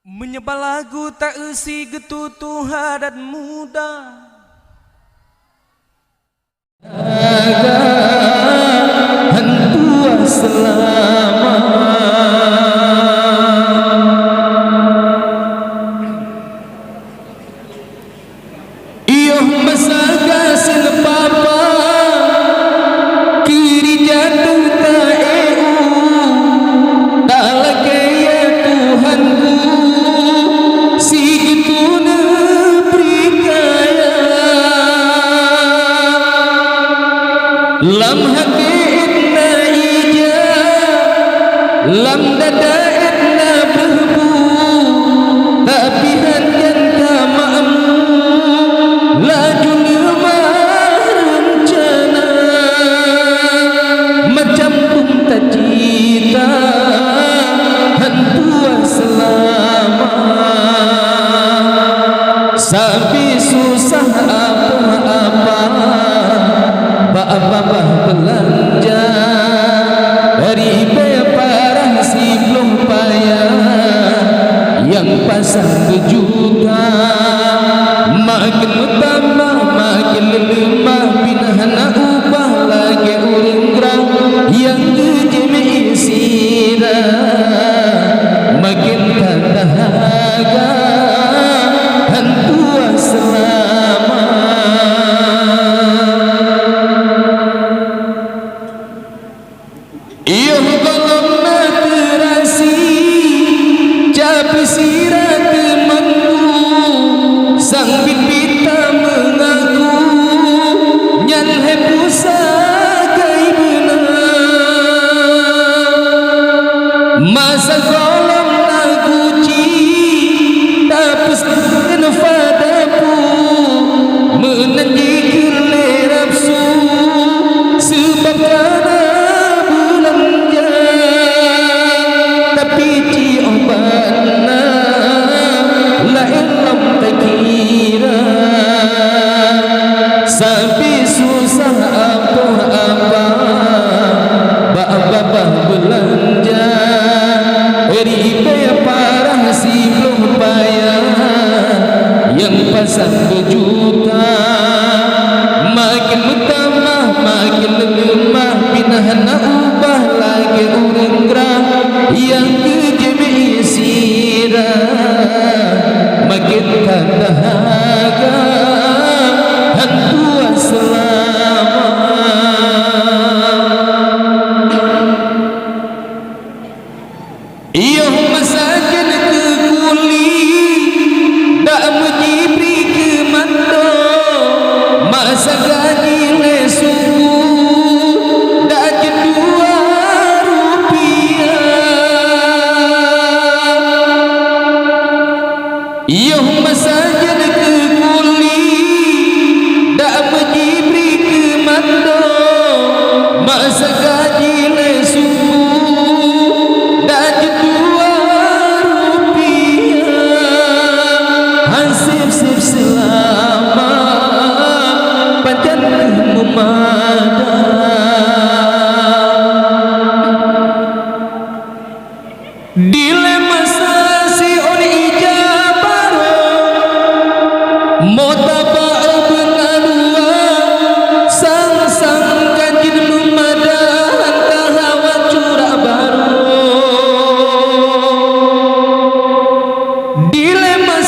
Menyebal lagu tak isi getutuha dan muda. Hantua selama iyo masaga silpapa kiri jatuh taeu tak lagi ya Tuhanku si itu nebrikaya lam hati itna ija lam dada itna berbu tapi hanjan kamamu laju lima rencana macam punta cita hantua selama sampai susah apa-apa bah belanja dari parah si belum payah yang pasang kejuta makin utama makin lemah binahana ubah lagi urang gerang yang kejemi sira makin tak dahaga hantua selama iyo golong terasi japi sirat mengu sang pipita mengaku nyan hepusa gai benar masa golong naguci tapus kenfadapu menanjikir lerapsu sebab kana belanja tapi ci obatna lain lam takira sampai susah apa-apa bah belanja ribe parah si belum payah yang pasang kejuta makin utama makin lemah binahana ubah lagi urang gerang yang kejemi sira makin tak dahaga hantua selama iyo masakin ke kuli dak menjibri ke mando masa gaji lesuku dak jedua rupiah iyo masakin ke kuli dak menjibri ke mando masa gaji lesuku dak jedua rupiah hansip-sip selama panjang memada dilema sasi on ijabaro motaba benadua sang-sang kanjin memadahan kahawa curah baru dilema